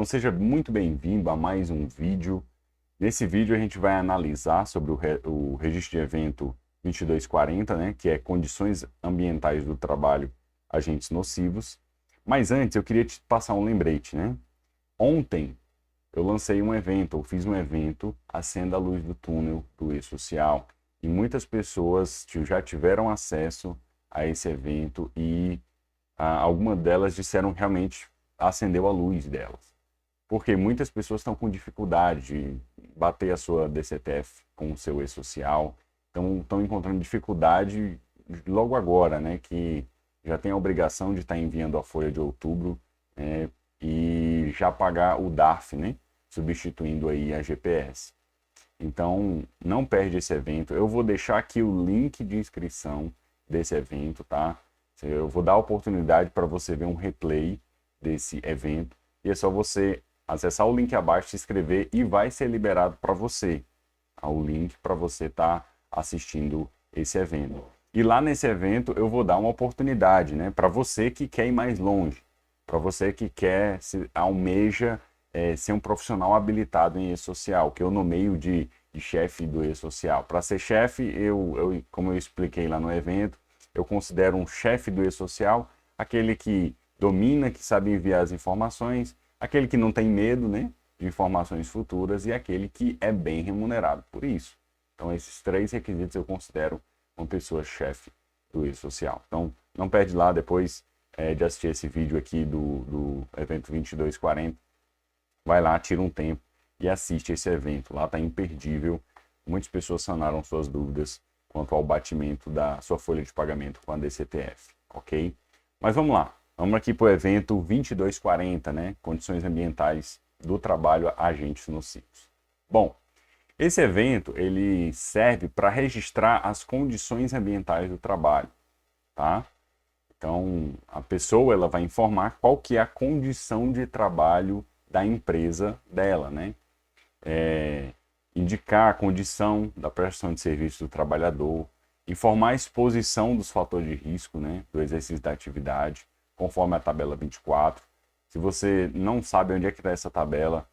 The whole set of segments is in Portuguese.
seja muito bem-vindo a mais um vídeo. Nesse vídeo a gente vai analisar sobre o registro de evento 2240, né, que é condições ambientais do trabalho, agentes nocivos. Mas antes eu queria te passar um lembrete, né? Ontem eu lancei um evento, eu fiz um evento Acenda a Luz do Túnel do E-Social e muitas pessoas já tiveram acesso a esse evento e algumas delas disseram que realmente acendeu a luz delas. Porque muitas pessoas estão com dificuldade de bater a sua DCTF com o seu E-Social, estão encontrando dificuldade logo agora, né, que já tem a obrigação de estar enviando a folha de outubro e já pagar o DARF, né, substituindo aí a GPS. Então, não perde esse evento. Eu vou deixar aqui o link de inscrição desse evento, tá? Eu vou dar a oportunidade para você ver um replay desse evento. E é só você acessar o link abaixo, se inscrever e vai ser liberado para você o link para você estar assistindo esse evento. E lá nesse evento eu vou dar uma oportunidade, né, para você que quer ir mais longe, para você que quer, almeja ser um profissional habilitado em E-Social, que eu nomeio de chefe do E-Social. Para ser chefe, como eu expliquei lá no evento, eu considero um chefe do E-Social aquele que domina, que sabe enviar as informações, aquele que não tem medo, né, de informações futuras e aquele que é bem remunerado por isso. Então, esses três requisitos eu considero uma pessoa chefe do E-Social. Então, não perde lá depois de assistir esse vídeo aqui do evento 2240. Vai lá, tira um tempo e assiste esse evento. Lá está imperdível. Muitas pessoas sanaram suas dúvidas quanto ao batimento da sua folha de pagamento com a DCTF, ok? Mas vamos lá. Vamos aqui para o evento 2240, né? Condições ambientais do trabalho a agentes nocivos. Bom, esse evento ele serve para registrar as condições ambientais do trabalho, tá? Então, a pessoa ela vai informar qual que é a condição de trabalho da empresa dela, né? Indicar a condição da prestação de serviço do trabalhador, informar a exposição dos fatores de risco, né, do exercício da atividade, conforme a tabela 24. Se você não sabe onde é que está essa tabela,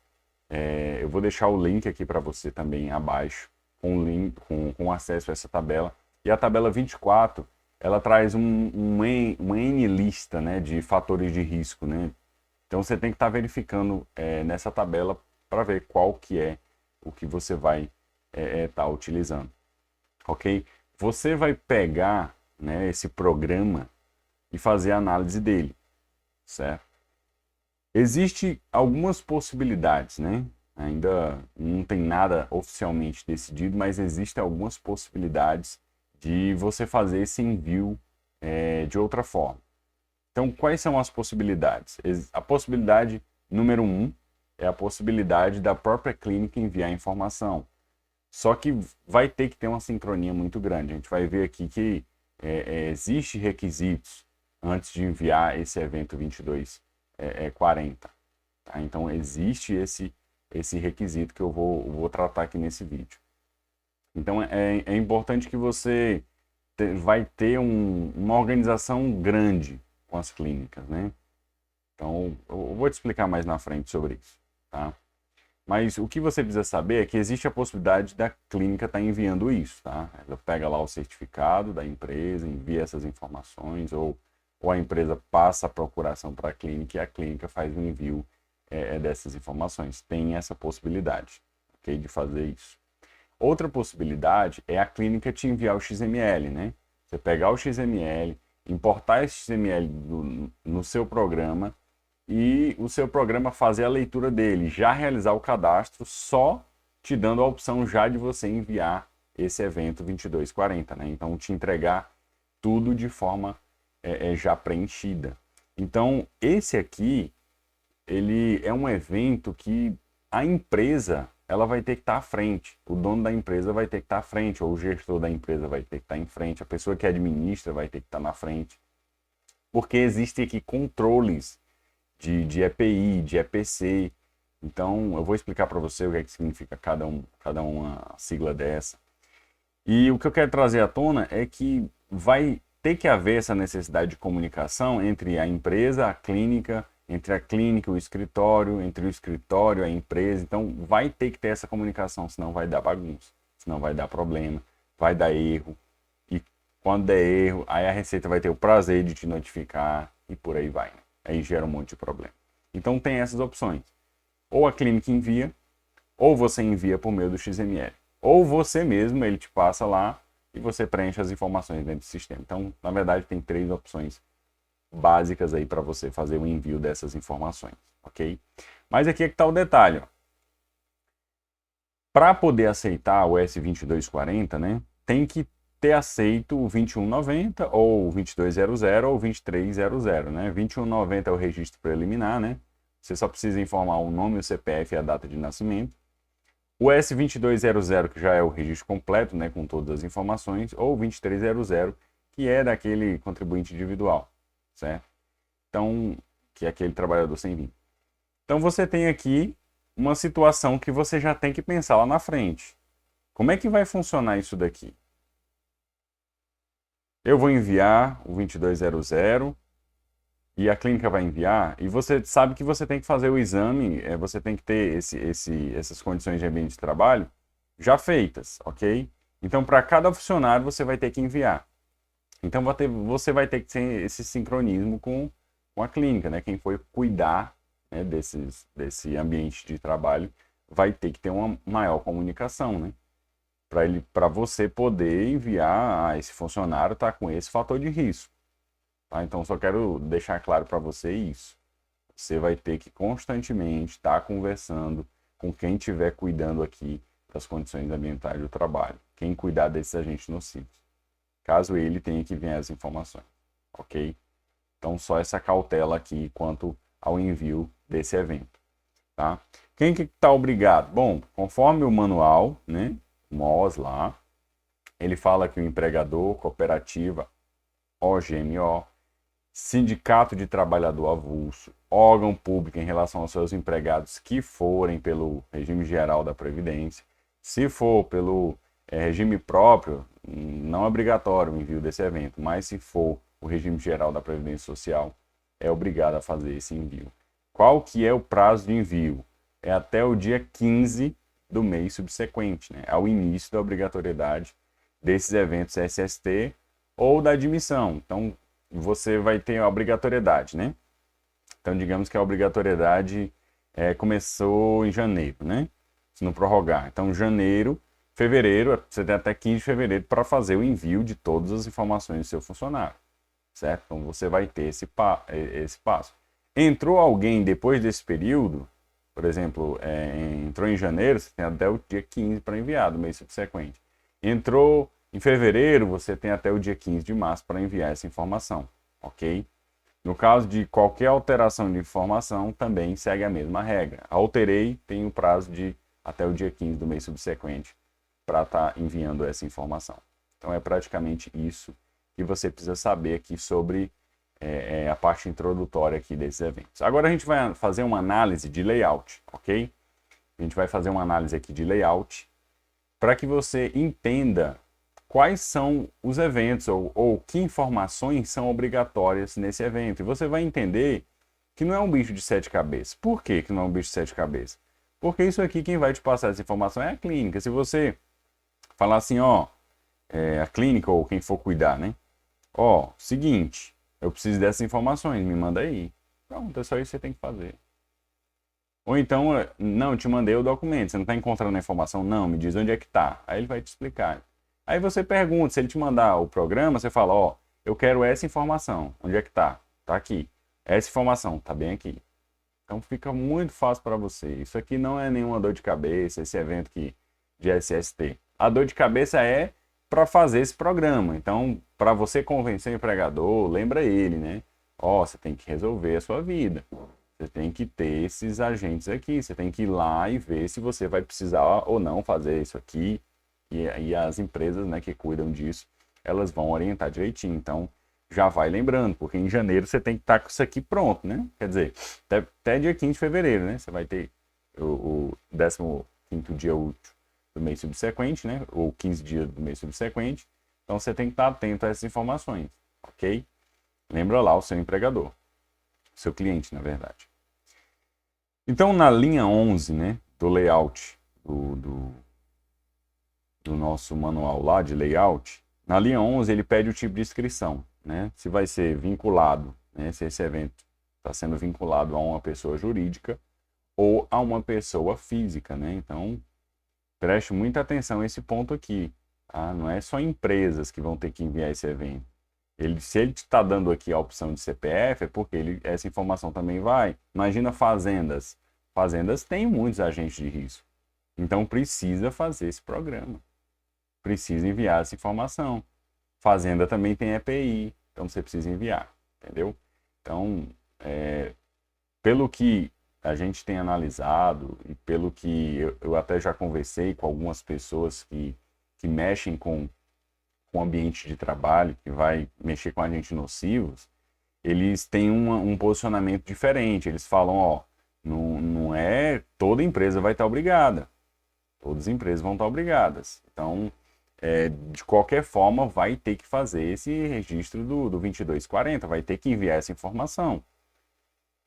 eu vou deixar o link aqui para você também abaixo, com acesso a essa tabela. E a tabela 24, ela traz uma N lista, né, de fatores de risco, né? Então você tem que estar verificando nessa tabela para ver qual que é o que você vai estar utilizando, ok? Você vai pegar, né, esse programa e fazer a análise dele, certo? Existem algumas possibilidades, né? Ainda não tem nada oficialmente decidido, mas existem algumas possibilidades de você fazer esse envio de outra forma. Então, quais são as possibilidades? A possibilidade número 1 é a possibilidade da própria clínica enviar informação. Só que vai ter que ter uma sincronia muito grande. A gente vai ver aqui que existe requisitos antes de enviar esse evento 2240. Tá? Então, existe esse requisito que eu vou tratar aqui nesse vídeo. Então, é importante que você vai ter uma organização grande com as clínicas, né? Então, eu vou te explicar mais na frente sobre isso, tá? Mas o que você precisa saber é que existe a possibilidade da clínica estar enviando isso, tá? Ela pega lá o certificado da empresa, envia essas informações, ou a empresa passa a procuração para a clínica e a clínica faz o envio dessas informações. Tem essa possibilidade, ok? De fazer isso. Outra possibilidade é a clínica te enviar o XML, né? Você pegar o XML, importar esse XML no seu programa e o seu programa fazer a leitura dele, já realizar o cadastro, só te dando a opção já de você enviar esse evento 2240, né? Então, te entregar tudo de forma já preenchida. Então, esse aqui, ele é um evento que a empresa ela vai ter que estar à frente, o dono da empresa vai ter que estar à frente, ou o gestor da empresa vai ter que estar em frente, a pessoa que administra vai ter que estar na frente, porque existem aqui controles de EPI, de EPC. Então, eu vou explicar para você o que é que significa cada uma sigla dessa. E o que eu quero trazer à tona é que vai ter que haver essa necessidade de comunicação entre a empresa, a clínica entre a clínica, o escritório, entre o escritório, a empresa. Então, vai ter que ter essa comunicação, senão vai dar bagunça, senão vai dar problema, vai dar erro. E quando der erro, aí a Receita vai ter o prazer de te notificar e por aí vai. Aí gera um monte de problema. Então, tem essas opções. Ou a clínica envia, ou você envia por meio do XML. Ou você mesmo, ele te passa lá e você preenche as informações dentro do sistema. Então, na verdade, tem 3 opções básicas aí para você fazer o envio dessas informações, ok? Mas aqui é que está o detalhe, ó. Para poder aceitar o S2240, né, tem que ter aceito o 2190 ou o 2200 ou o 2300, né? 2190 é o registro preliminar, né? Você só precisa informar o nome, o CPF e a data de nascimento. O S2200, que já é o registro completo, né, com todas as informações, ou o 2300, que é daquele contribuinte individual, certo? Então, que é aquele trabalhador sem vínculo. Então, você tem aqui uma situação que você já tem que pensar lá na frente. Como é que vai funcionar isso daqui? Eu vou enviar o 2200 e a clínica vai enviar, e você sabe que você tem que fazer o exame, você tem que ter essas condições de ambiente de trabalho já feitas, ok? Então, para cada funcionário, você vai ter que enviar. Então, você vai ter que ter esse sincronismo com a clínica, né? Quem for cuidar, né, desse ambiente de trabalho vai ter que ter uma maior comunicação, né? Para você poder enviar esse funcionário tá com esse fator de risco. Tá? Então, só quero deixar claro para você isso. Você vai ter que constantemente estar conversando com quem estiver cuidando aqui das condições ambientais do trabalho. Quem cuidar desses agentes nocivos. Caso ele tenha que vir as informações. Ok? Então, só essa cautela aqui quanto ao envio desse evento. Tá? Quem que está obrigado? Bom, conforme o manual, né? MOS lá, ele fala que o empregador, cooperativa, OGMO, sindicato de trabalhador avulso, órgão público em relação aos seus empregados que forem pelo regime geral da Previdência, se for pelo regime próprio, não é obrigatório o envio desse evento, mas se for o regime geral da Previdência Social, é obrigado a fazer esse envio. Qual que é o prazo de envio? É até o dia 15 do mês subsequente, né? Ao início da obrigatoriedade desses eventos SST ou da admissão. Então, você vai ter a obrigatoriedade, né? Então, digamos que a obrigatoriedade começou em janeiro, né? Se não prorrogar. Então, janeiro, fevereiro, você tem até 15 de fevereiro para fazer o envio de todas as informações do seu funcionário, certo? Então, você vai ter esse passo. Entrou alguém depois desse período, por exemplo, entrou em janeiro, você tem até o dia 15 para enviar do mês subsequente. Entrou em fevereiro, você tem até o dia 15 de março para enviar essa informação, ok? No caso de qualquer alteração de informação, também segue a mesma regra. Alterei, tem o prazo de até o dia 15 do mês subsequente para estar enviando essa informação. Então, é praticamente isso que você precisa saber aqui sobre a parte introdutória aqui desses eventos. Agora a gente vai fazer uma análise de layout, ok? A gente vai fazer uma análise aqui de layout para que você entenda quais são os eventos ou que informações são obrigatórias nesse evento. E você vai entender que não é um bicho de 7 cabeças. Por que não é um bicho de 7 cabeças? Porque isso aqui, quem vai te passar essa informação é a clínica. Se você falar assim, ó, a clínica ou quem for cuidar, né? Ó, seguinte, eu preciso dessas informações, me manda aí. Pronto, é só isso que você tem que fazer. Ou então, não, eu te mandei o documento, você não está encontrando a informação? Não, me diz onde é que está. Aí ele vai te explicar. Aí você pergunta, se ele te mandar o programa, você fala, ó, eu quero essa informação. Onde é que está? Está aqui. Essa informação, está bem aqui. Então fica muito fácil para você. Isso aqui não é nenhuma dor de cabeça, esse evento aqui de SST. A dor de cabeça é para fazer esse programa. Então, para você convencer o empregador, lembra ele, né? Ó, você tem que resolver a sua vida. Você tem que ter esses agentes aqui. Você tem que ir lá e ver se você vai precisar ou não fazer isso aqui. E as empresas, né, que cuidam disso, elas vão orientar direitinho. Então, já vai lembrando, porque em janeiro você tem que estar com isso aqui pronto, né? Quer dizer, até dia 15 de fevereiro, né? Você vai ter o 15º dia útil do mês subsequente, né? Ou 15 dias do mês subsequente. Então, você tem que estar atento a essas informações, ok? Lembra lá o seu empregador. seu cliente, na verdade. Então, na linha 11, né, do layout do nosso manual lá de layout, na linha 11 ele pede o tipo de inscrição, né? Se vai ser vinculado, né, se esse evento está sendo vinculado a uma pessoa jurídica ou a uma pessoa física, né? Então, preste muita atenção a esse ponto aqui. Tá? Não é só empresas que vão ter que enviar esse evento. Se ele está dando aqui a opção de CPF, é porque essa informação também vai. Imagina fazendas. Fazendas têm muitos agentes de risco. Então, precisa fazer esse programa. Precisa enviar essa informação. Fazenda também tem EPI. Então, você precisa enviar. Entendeu? Então, pelo que a gente tem analisado e pelo que eu até já conversei com algumas pessoas que mexem com o ambiente de trabalho, que vai mexer com agentes nocivos, eles têm um posicionamento diferente. Eles falam, ó, não é toda empresa vai estar obrigada. Todas as empresas vão estar obrigadas. Então, de qualquer forma, vai ter que fazer esse registro do 2240, vai ter que enviar essa informação.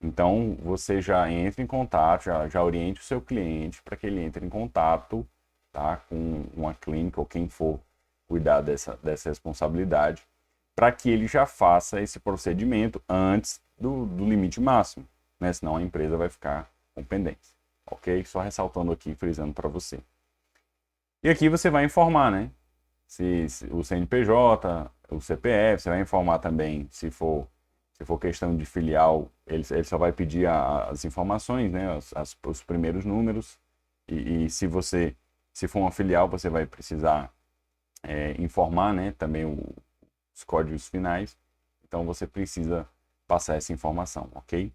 Então, você já entra em contato, já oriente o seu cliente para que ele entre em contato, tá, com uma clínica ou quem for cuidar dessa responsabilidade, para que ele já faça esse procedimento antes do limite máximo, né? Senão a empresa vai ficar com pendência, ok? Só ressaltando aqui, frisando para você. E aqui você vai informar, né? Se o CNPJ, o CPF, você vai informar também, se for questão de filial, ele só vai pedir as informações, né? Os primeiros números. E se for uma filial, você vai precisar informar, né, também os códigos finais. Então você precisa passar essa informação, ok?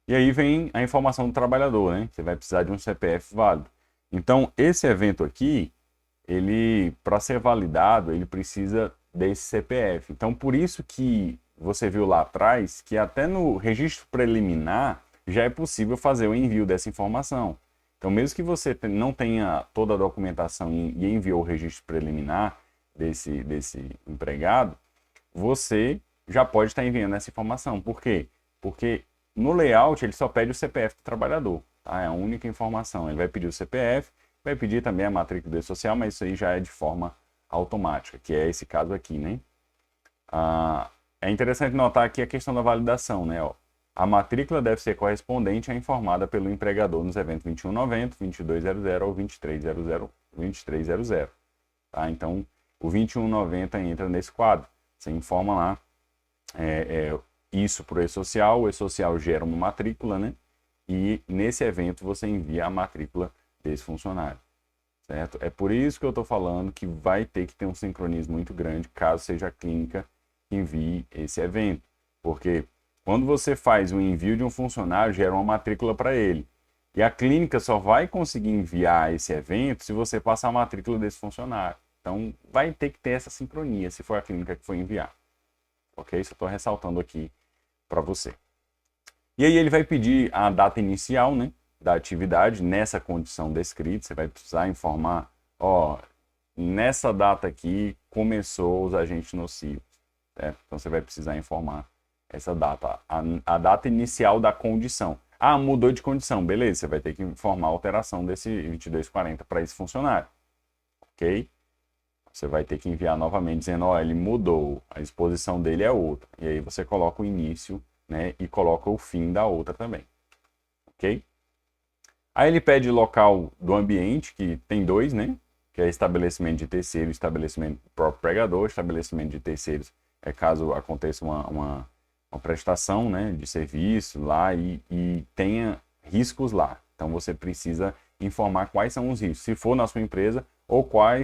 E aí vem a informação do trabalhador, né? Você vai precisar de um CPF válido. Então esse evento aqui, para ser validado, ele precisa desse CPF. Então por isso que você viu lá atrás que até no registro preliminar já é possível fazer o envio dessa informação. Então mesmo que você não tenha toda a documentação e enviou o registro preliminar desse empregado, você já pode estar enviando essa informação. Por quê? Porque no layout ele só pede o CPF do trabalhador, tá? É a única informação. Ele vai pedir o CPF, vai pedir também a matrícula do social, mas isso aí já é de forma automática, que é esse caso aqui, né? É interessante notar aqui a questão da validação, né? Ó, a matrícula deve ser correspondente à informada pelo empregador nos eventos 2190, 2200 ou 2300. Tá? Então, o 2190 entra nesse quadro. Você informa lá isso para o e-social, o e-social gera uma matrícula, né? E nesse evento você envia a matrícula desse funcionário, certo? É por isso que eu estou falando que vai ter que ter um sincronismo muito grande, caso seja a clínica que envie esse evento. Porque quando você faz o envio de um funcionário, gera uma matrícula para ele. E a clínica só vai conseguir enviar esse evento se você passar a matrícula desse funcionário. Então, vai ter que ter essa sincronia, se for a clínica que for enviar. Ok? Isso eu estou ressaltando aqui para você. E aí ele vai pedir a data inicial, né, da atividade, nessa condição descrita. Você vai precisar informar, ó, nessa data aqui começou os agentes nocivos. Certo? Então, você vai precisar informar essa data, a data inicial da condição. Ah, mudou de condição, beleza, você vai ter que informar a alteração desse 2240 para esse funcionário. Ok? Você vai ter que enviar novamente dizendo, ó, ele mudou, a exposição dele é outra. E aí você coloca o início, né, e coloca o fim da outra também. Ok? Aí ele pede local do ambiente, que tem dois, né? Que é estabelecimento de terceiro e estabelecimento do próprio pregador. Estabelecimento de terceiros é caso aconteça uma prestação, né, de serviço lá e tenha riscos lá. Então você precisa informar quais são os riscos, se for na sua empresa, ou qual é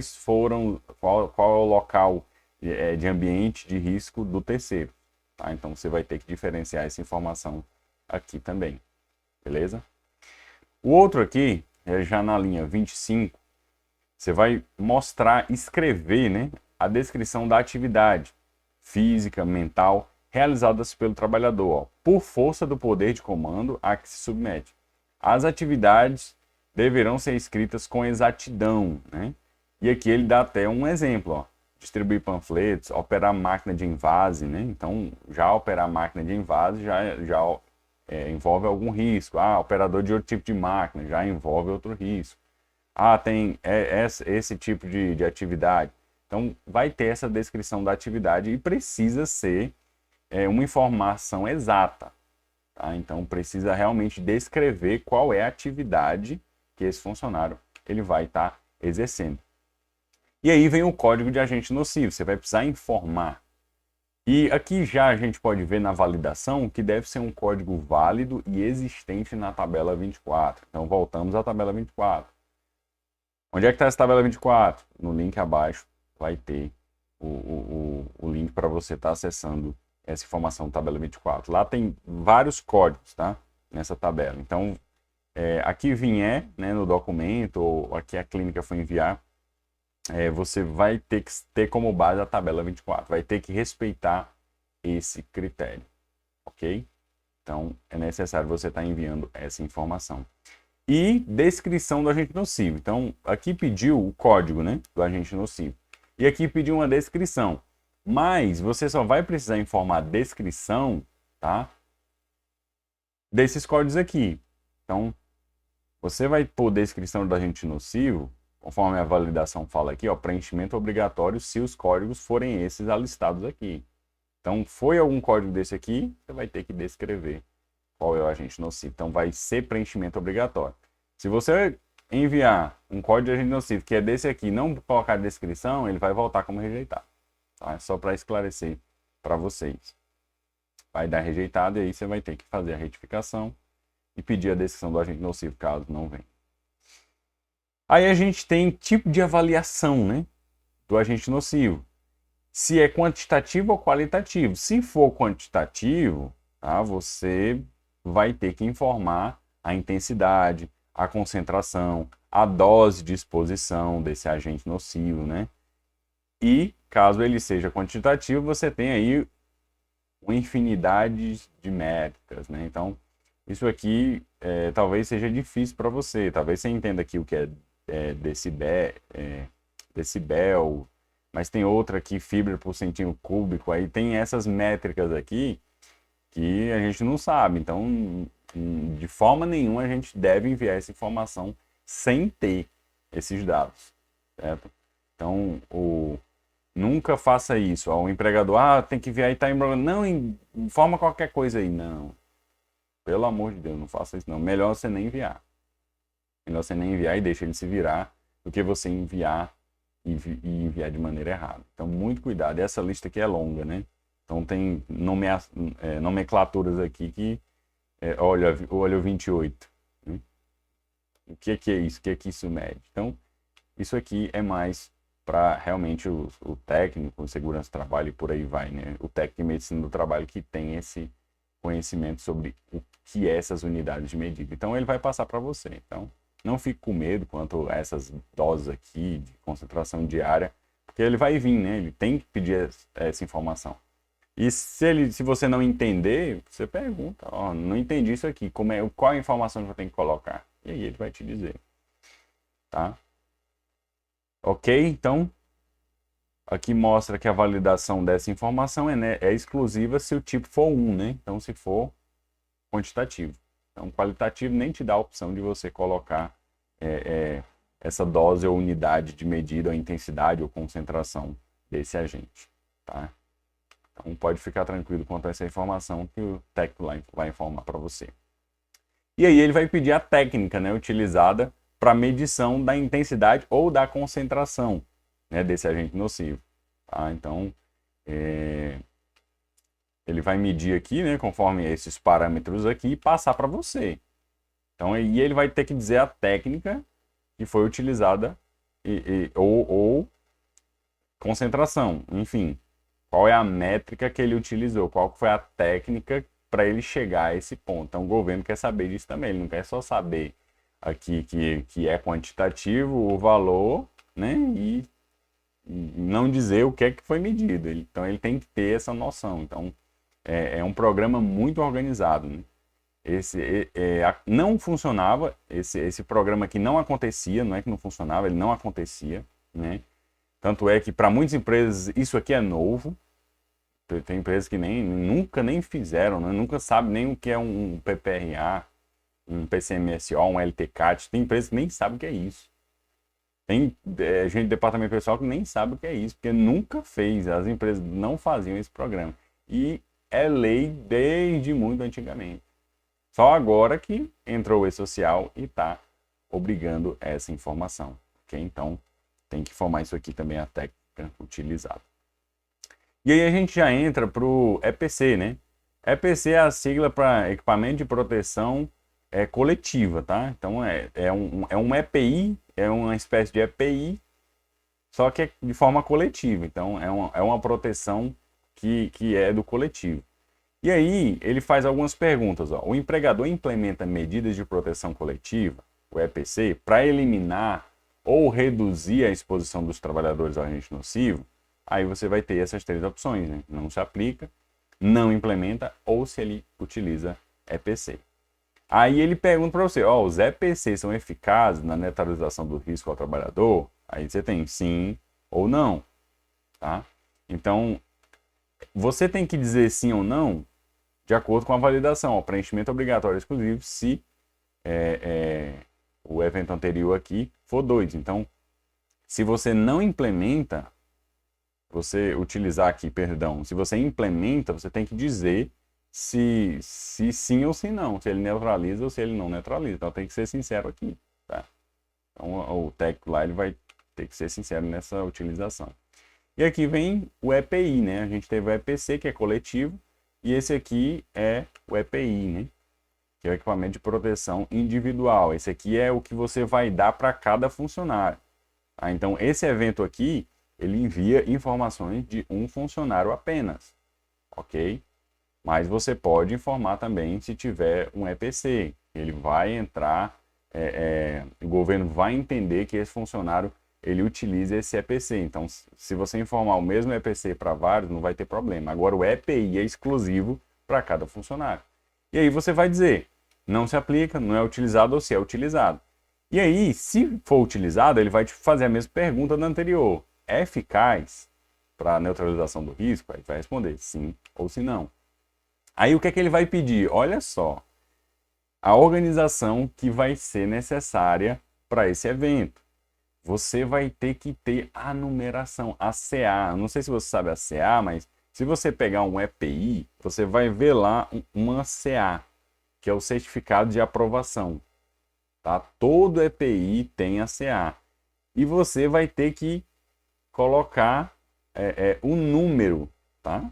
o local de ambiente de risco do terceiro. Tá? Então você vai ter que diferenciar essa informação aqui também. Beleza? O outro aqui, já na linha 25, você vai mostrar, escrever, né, a descrição da atividade física, mental, realizadas pelo trabalhador, ó, por força do poder de comando a que se submete. As atividades deverão ser escritas com exatidão, né? E aqui ele dá até um exemplo, ó, distribuir panfletos, operar máquina de envase, né? Então, já operar máquina de envase já envolve algum risco. Operador de outro tipo de máquina, já envolve outro risco. Tem esse tipo de atividade. Então, vai ter essa descrição da atividade e precisa ser uma informação exata. Tá? Então, precisa realmente descrever qual é a atividade que esse funcionário ele vai estar exercendo. E aí vem o código de agente nocivo. Você vai precisar informar. E aqui já a gente pode ver na validação que deve ser um código válido e existente na tabela 24. Então, voltamos à tabela 24. Onde é que está essa tabela 24? No link abaixo vai ter o link para você estar acessando essa informação da tabela 24. Lá tem vários códigos, tá? Nessa tabela. Então, aqui vier, né, no documento, ou aqui a clínica foi enviar, você vai ter que ter como base a tabela 24. Vai ter que respeitar esse critério, ok? Então, é necessário você estar enviando essa informação. E descrição do agente nocivo. Então, aqui pediu o código, né, do agente nocivo. E aqui pediu uma descrição. Mas você só vai precisar informar a descrição, tá, desses códigos aqui. Então, você vai pôr descrição do agente nocivo, conforme a validação fala aqui, preenchimento obrigatório se os códigos forem esses alistados aqui. Então, foi algum código desse aqui, você vai ter que descrever qual é o agente nocivo. Então, vai ser preenchimento obrigatório. Se você enviar um código de agente nocivo que é desse aqui, não colocar a descrição, ele vai voltar como rejeitado. Tá? É só para esclarecer para vocês. Vai dar rejeitado e aí você vai ter que fazer a retificação e pedir a descrição do agente nocivo, caso não venha. Aí a gente tem tipo de avaliação, né, do agente nocivo. Se é quantitativo ou qualitativo. Se for quantitativo, tá, você vai ter que informar a intensidade, a concentração, a dose de exposição desse agente nocivo, né? E caso ele seja quantitativo, você tem aí uma infinidade de métricas, né? Então, isso aqui talvez seja difícil para você. Talvez você entenda aqui o que é decibel, mas tem outra aqui, fibra por centímetro cúbico. Aí tem essas métricas aqui que a gente não sabe. Então, de forma nenhuma, a gente deve enviar essa informação sem ter esses dados, certo? Então, nunca faça isso. O empregador, tem que enviar e está embrulhando. Não, informa qualquer coisa aí. Não. Pelo amor de Deus, não faça isso não. Melhor você nem enviar. Melhor você nem enviar e deixa ele se virar do que você enviar e enviar de maneira errada. Então, muito cuidado. Essa lista aqui é longa, né? Então, tem nomenclaturas aqui que... olha o 28. Né? O que é isso? O que é que isso mede? Então, isso aqui é mais para realmente o técnico, o segurança do trabalho e por aí vai, né? O técnico de medicina do trabalho que tem esse conhecimento sobre o que é essas unidades de medida. Então, ele vai passar para você. Então, não fique com medo quanto a essas doses aqui de concentração diária, porque ele vai vir, né? Ele tem que pedir essa informação. E se você não entender, você pergunta, não entendi isso aqui, qual a informação que eu tenho que colocar? E aí ele vai te dizer, tá? Ok? Então, aqui mostra que a validação dessa informação é exclusiva se o tipo for 1, né? Então, se for quantitativo. Então, qualitativo nem te dá a opção de você colocar essa dose ou unidade de medida, ou intensidade ou concentração desse agente, tá? Então, pode ficar tranquilo quanto a essa informação que o técnico lá vai informar para você. E aí ele vai pedir a técnica, né, utilizada para medição da intensidade ou da concentração, né, desse agente nocivo. Tá? Então, ele vai medir aqui, né, conforme esses parâmetros aqui, e passar para você. Então, aí ele vai ter que dizer a técnica que foi utilizada ou concentração, enfim. Qual é a métrica que ele utilizou? Qual foi a técnica para ele chegar a esse ponto? Então, o governo quer saber disso também. Ele não quer só saber aqui que é quantitativo o valor, né? E não dizer o que é que foi medido. Então, ele tem que ter essa noção. Então, é um programa muito organizado, né? Não funcionava, esse programa aqui não acontecia, não é que não funcionava, ele não acontecia, né? Tanto é que para muitas empresas isso aqui é novo, Tem empresas que nunca nem fizeram, né? Nunca sabem nem o que é um PPRA, um PCMSO, um LTCAT. Tem empresas que nem sabem o que é isso. Tem gente do departamento pessoal que nem sabe o que é isso, porque nunca fez. As empresas não faziam esse programa. E é lei desde muito antigamente. Só agora que entrou o E-Social e está obrigando essa informação. Okay? Então, tem que informar isso aqui também a técnica utilizada. E aí a gente já entra para o EPC, né? EPC é a sigla para Equipamento de Proteção Coletiva, tá? Então é um EPI, é uma espécie de EPI, só que é de forma coletiva. Então é uma proteção que é do coletivo. E aí ele faz algumas perguntas. Ó. O empregador implementa medidas de proteção coletiva, o EPC, para eliminar ou reduzir a exposição dos trabalhadores ao agente nocivo. Aí você vai ter essas três opções, né? Não se aplica, não implementa ou se ele utiliza EPC. Aí ele pergunta para você, ó, os EPC são eficazes na neutralização do risco ao trabalhador? Aí você tem sim ou não, tá? Então, você tem que dizer sim ou não de acordo com a validação, o preenchimento obrigatório exclusivo se o evento anterior aqui for 2. Então, se você não implementa, você utilizar aqui, perdão, se você implementa, você tem que dizer se sim ou se não, se ele neutraliza ou se ele não neutraliza. Então tem que ser sincero aqui, tá? Então o técnico lá ele vai ter que ser sincero nessa utilização. E aqui vem o EPI, né? A gente teve o EPC, que é coletivo, e esse aqui é o EPI, né? Que é o equipamento de proteção individual. Esse aqui é o que você vai dar para cada funcionário. Tá? Então esse evento aqui, ele envia informações de um funcionário apenas, ok? Mas você pode informar também se tiver um EPC. Ele vai entrar, o governo vai entender que esse funcionário ele utiliza esse EPC. Então, se você informar o mesmo EPC para vários, não vai ter problema. Agora, o EPI é exclusivo para cada funcionário. E aí você vai dizer, não se aplica, não é utilizado ou se é utilizado. E aí, se for utilizado, ele vai te fazer a mesma pergunta da anterior. É eficaz para a neutralização do risco? Aí vai responder sim ou se não. Aí o que é que ele vai pedir? Olha só, a organização que vai ser necessária para esse evento. Você vai ter que ter a numeração, a CA. Não sei se você sabe a CA, mas se você pegar um EPI, você vai ver lá uma CA, que é o certificado de aprovação. Tá? Todo EPI tem a CA. E você vai ter que colocar o número, tá?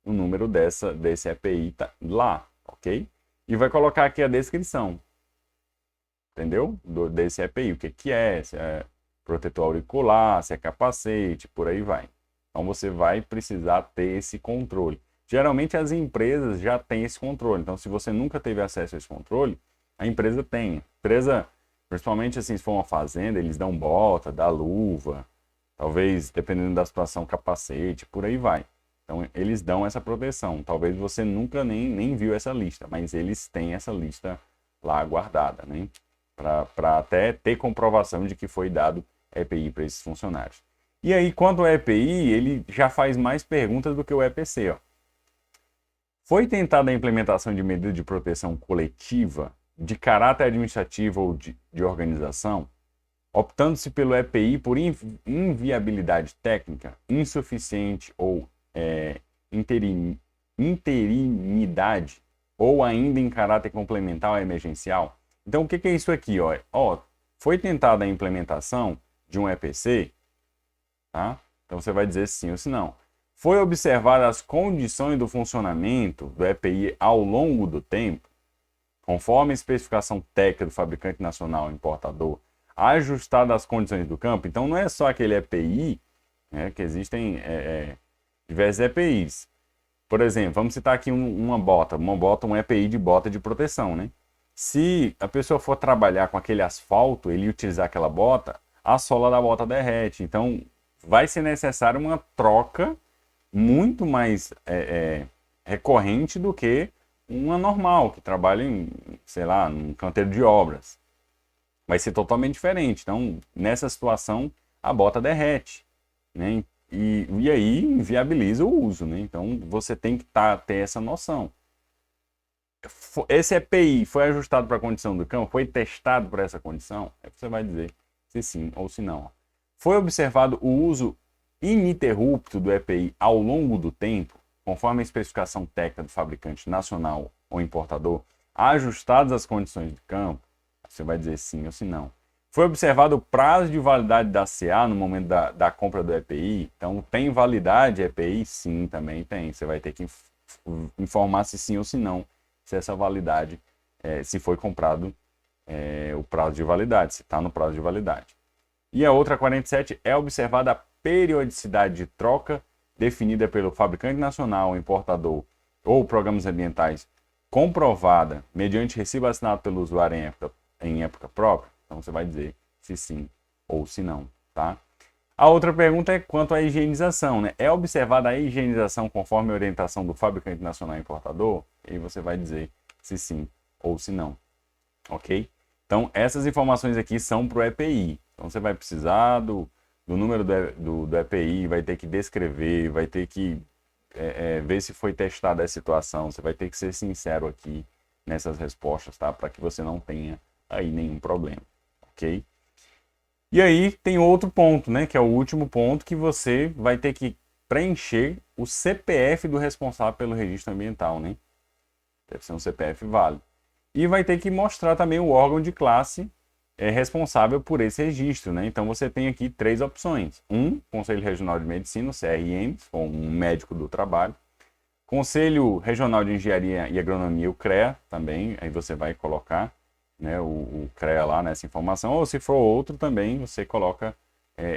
O número desse EPI tá lá, ok? E vai colocar aqui a descrição, entendeu? Desse EPI, o que é, se é protetor auricular, se é capacete, por aí vai. Então você vai precisar ter esse controle. Geralmente as empresas já têm esse controle, então se você nunca teve acesso a esse controle, a empresa tem. A empresa, principalmente assim, se for uma fazenda, eles dão bota, dá luva, talvez, dependendo da situação, capacete, por aí vai. Então, eles dão essa proteção. Talvez você nunca nem viu essa lista, mas eles têm essa lista lá guardada, né? Para até ter comprovação de que foi dado EPI para esses funcionários. E aí, quanto ao EPI, ele já faz mais perguntas do que o EPC, ó. Foi tentada a implementação de medida de proteção coletiva de caráter administrativo ou de organização, optando-se pelo EPI por inviabilidade técnica, insuficiente ou interinidade, ou ainda em caráter complementar ou emergencial. Então, o que é isso aqui? Foi tentada a implementação de um EPC, tá? Então, você vai dizer sim ou se não. Foi observada as condições do funcionamento do EPI ao longo do tempo, conforme a especificação técnica do fabricante nacional importador, ajustada às condições do campo. Então, não é só aquele EPI, né, que existem diversos EPIs. Por exemplo, vamos citar aqui um EPI de bota de proteção, né? Se a pessoa for trabalhar com aquele asfalto, ele utilizar aquela bota, a sola da bota derrete. Então, vai ser necessário uma troca muito mais recorrente do que uma normal, que trabalha em, sei lá, num canteiro de obras. Vai ser totalmente diferente. Então, nessa situação, a bota derrete, né? e aí inviabiliza o uso, né? Então você tem que ter essa noção. Esse EPI foi ajustado para a condição do campo? Foi testado para essa condição? Aí você vai dizer se sim ou se não. Foi observado o uso ininterrupto do EPI ao longo do tempo, conforme a especificação técnica do fabricante nacional ou importador, ajustados às condições de campo? Você vai dizer sim ou se não. Foi observado o prazo de validade da CA no momento da compra do EPI? Então, tem validade EPI? Sim, também tem. Você vai ter que informar se sim ou se não, se essa validade, se foi comprado o prazo de validade, se está no prazo de validade. E a outra 47 é observada a periodicidade de troca definida pelo fabricante nacional, importador ou programas ambientais comprovada mediante recibo assinado pelo usuário em época própria. Então você vai dizer se sim ou se não, tá? A outra pergunta é quanto à higienização, né? É observada a higienização conforme a orientação do fabricante nacional importador? E aí você vai dizer se sim ou se não, ok? Então essas informações aqui são para o EPI. Então você vai precisar do número do EPI, vai ter que descrever, vai ter que ver se foi testada a situação, você vai ter que ser sincero aqui nessas respostas, tá? Para que você não tenha aí nenhum problema, ok? E aí tem outro ponto, né? Que é o último ponto, que você vai ter que preencher o CPF do responsável pelo registro ambiental, né? Deve ser um CPF válido. E vai ter que mostrar também o órgão de classe responsável por esse registro, né? Então você tem aqui 3 opções. Conselho Regional de Medicina, CRM, ou um médico do trabalho. Conselho Regional de Engenharia e Agronomia, o CREA, também. Aí você vai colocar, né, o CREA lá nessa informação. Ou se for outro também, você coloca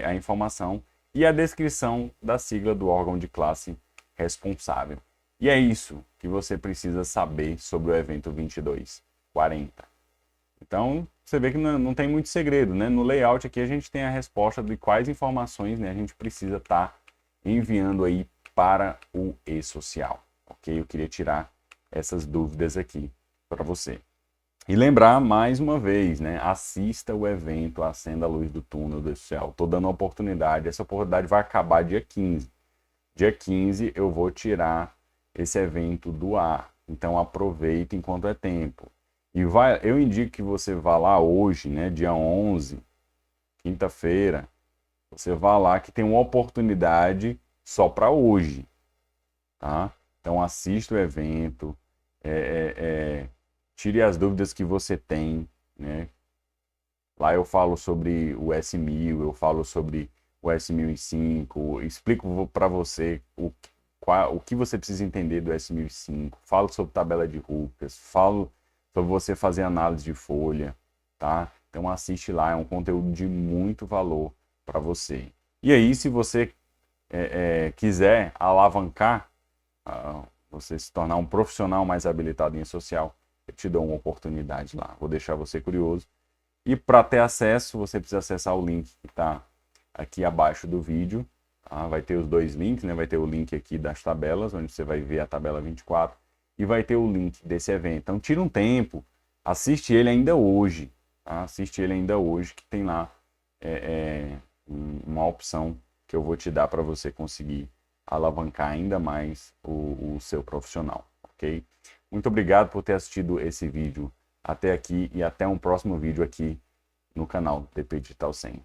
a informação e a descrição da sigla do órgão de classe responsável. E é isso que você precisa saber sobre o evento 2240. Então, você vê que não tem muito segredo, né? No layout aqui a gente tem a resposta de quais informações, né, a gente precisa estar enviando aí para o e-social, ok? Eu queria tirar essas dúvidas aqui para você. E lembrar mais uma vez, né? Assista o evento Acenda a Luz do Túnel do e-social. Estou dando uma oportunidade, essa oportunidade vai acabar dia 15. Dia 15 eu vou tirar esse evento do ar, então aproveite enquanto é tempo. E eu indico que você vá lá hoje, né, dia 11, quinta-feira, você vá lá que tem uma oportunidade só para hoje, tá? Então assista o evento, tire as dúvidas que você tem, né? Lá eu falo sobre o S1000, eu falo sobre o S1005, explico para você o que você precisa entender do S1005, falo sobre tabela de Rupert, falo sobre você fazer análise de folha, tá? Então assiste lá, é um conteúdo de muito valor para você. E aí, se você quiser alavancar, você se tornar um profissional mais habilitado em social, eu te dou uma oportunidade lá. Vou deixar você curioso. E para ter acesso, você precisa acessar o link que está aqui abaixo do vídeo. Tá? Vai ter os 2 links, né? Vai ter o link aqui das tabelas, onde você vai ver a tabela 24. E vai ter o link desse evento. Então tira um tempo, assiste ele ainda hoje. Tá? Assiste ele ainda hoje, que tem lá uma opção que eu vou te dar para você conseguir alavancar ainda mais o seu profissional, ok? Muito obrigado por ter assistido esse vídeo até aqui e até um próximo vídeo aqui no canal DP Digital 100.